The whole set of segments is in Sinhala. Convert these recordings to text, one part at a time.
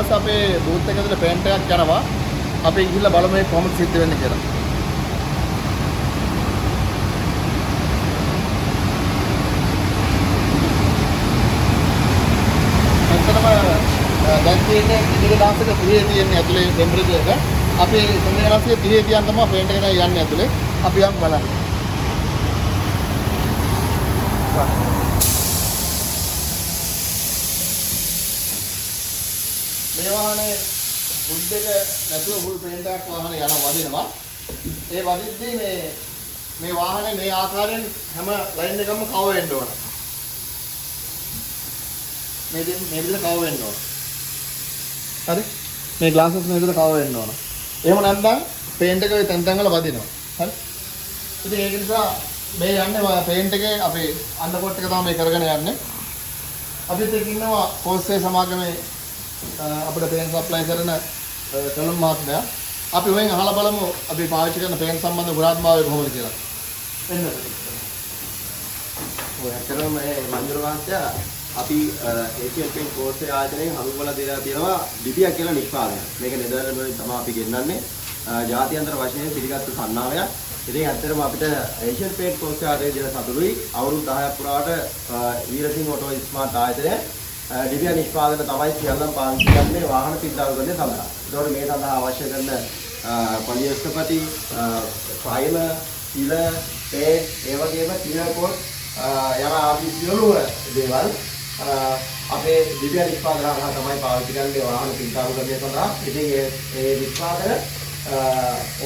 පස්සේ අපේ බූත් එකේ ඉඳලා පේන්ට් එකක් යනවා. අපි ගිහිල්ලා බලමු මේ කොහොමද සිද්ධ වෙන්නේ කියලා. දැන් තියෙන්නේ ඉදිරි දාසක 30 තියෙන්නේ ඇතුලේ ටෙම්පරේචර් එක. අපි සෙන්ටිග්‍රේඩ් 30 තියන් තමයි පේන්ට් එක යන්නේ ඇතුලේ. අපි යමු බලන්න. මේ වාහනේ බුඩ් එක නැතුව ෆුල් පේන්ට් එකක් වාහනේ යන වදිනවා. ඒ වදිද්දී මේ වාහනේ මේ ආකාරයෙන් හැම ලයින් එකක්ම කවර් වෙන්න ඕන. මේ විදිහට කවර් වෙන්න ඕන. හරි? මේ ග්ලාසස් මේ විදිහට කවර් වෙන්න ඕන. එහෙම නැත්නම් පේන්ට් එක තැන් තැන් වල වදිනවා. හරි? ඉතින් ඒක නිසා මේ යන්නේ පේන්ට් එකේ අපේ අන්ඩර්කෝට් එක තමයි මේ කරගෙන යන්නේ. අපිත් එක්ක ඉන්නවා කෝස්සේ සමාගමේ අපිට පේන් සප්ලයි කරන කලම් මහත්මයා. අපි වෙන් අහලා බලමු අපි පාවිච්චි කරන පේන් සම්බන්ධ ගුණාත්මකය කොහොමද කියලා. එන්න. ඔය ඇත්තටම මේ මන්ජුර මහත්තයා අපි ඒෂියන් පේන් කෝස්සේ ආයතනයෙන් හඳුන්වලා දීලා තියෙනවා ලිපියක් කියලා නිෂ්පාදනයක්. මේක නෙදර්ලන්ත වලින් තමයි අපි ගෙන්නන්නේ. ජාත්‍යන්තර වශයෙන් පිළිගත්තු සන්නාවයක්. ඉතින් ඇත්තටම අපිට ඒෂියන් පේන් කෝස්සේ ආයතනයේ දෙන සතුටුයි. අවුරුදු 10ක් පුරාවට වීරසිංහ ඔටෝ ස්මාර්ට් ආයතනය ලිපිය නිෂ්පාදන තමයි සියල්ලම පාවිච්චි කරන්නේ වාහන පිටාව කරන්න සඳහා. ඒතකොට මේ සඳහා අවශ්‍ය කරන පොලියස්ටර්පටි, ෆයිබර්, සිල, පේට්, ඒ වගේම ක්ලියර් කෝඩ් යන ආදී සියලුම දේවල් අපේ ලිපිය නිෂ්පාදන කරලා තමයි පාවිච්චි කරන්නේ වාහන පිටාව කරන්න සඳහා. ඉතින් ඒ නිෂ්පාදන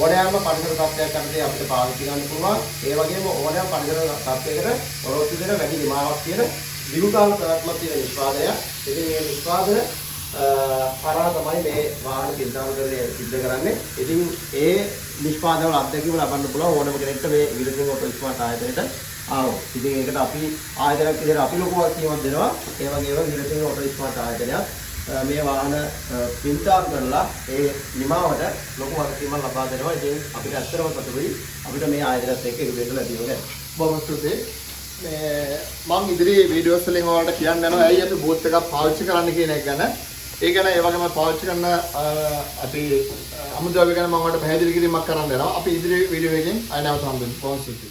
ඕනෑම පරිසර තත්ත්වයක් යටතේ අපිට පාවිච්චි කරන්න පුළුවන්. ඒ වගේම ඕනෑම පරිසර තත්ත්වයකට ඔරොත්තු දෙන වැඩි නිමාවක් තියෙන දිගුකාල ප්‍රවත්මක් තියෙන නිෂ්පාදනය. ඉතින් මේ නිෂ්පාදන කරා තමයි මේ වාහන පිටාව කරන්නේ සිද්ධ කරන්නේ. ඉතින් ඒ නිෂ්පාදන වල අත්දැකීම ලබන්න පුළුවන් ඕනම කෙනෙක්ට මේ වීරසිංහ ඔටෝ ස්මාර්ට් ආයතනයට ආවොත්. ඉතින් ඒකට අපි ආයතනයක් විදිහට අපි ලොකු වගකීමක් දෙනවා. ඒ වගේම වීරසිංහ ඔටෝ ස්මාර්ට් ආයතනයක් මේ වාහන පින්තාම් කරලා ඒ නිමාවට ලොකු වගකීමක් ලබා දෙනවා. ඉතින් අපිට ඇත්තටම සතුටුයි අපිට මේ ආයතනයත් එක්ක එකතු වෙන්න ලැබීම ගැන. බොහොම ස්තුතියි. මම ඉදිරි වීඩියෝස් වලින් ඔයාලට කියන්න යනවා ඇයි අපි බූත් එකක් පාවිච්චි කරන්න කියන එක ගැන. ඒ ගැන ඒ වගේම පාවිච්චි කරන අපි අමුද්‍රව්‍ය ගැන මම ඔයාලට පැහැදිලි කිරීමක් කරන්න යනවා. අපි ඉදිරි වීඩියෝ එකකින් ආයෙ නැවත හම්බෙමු. බොහොම ස්තුතියි.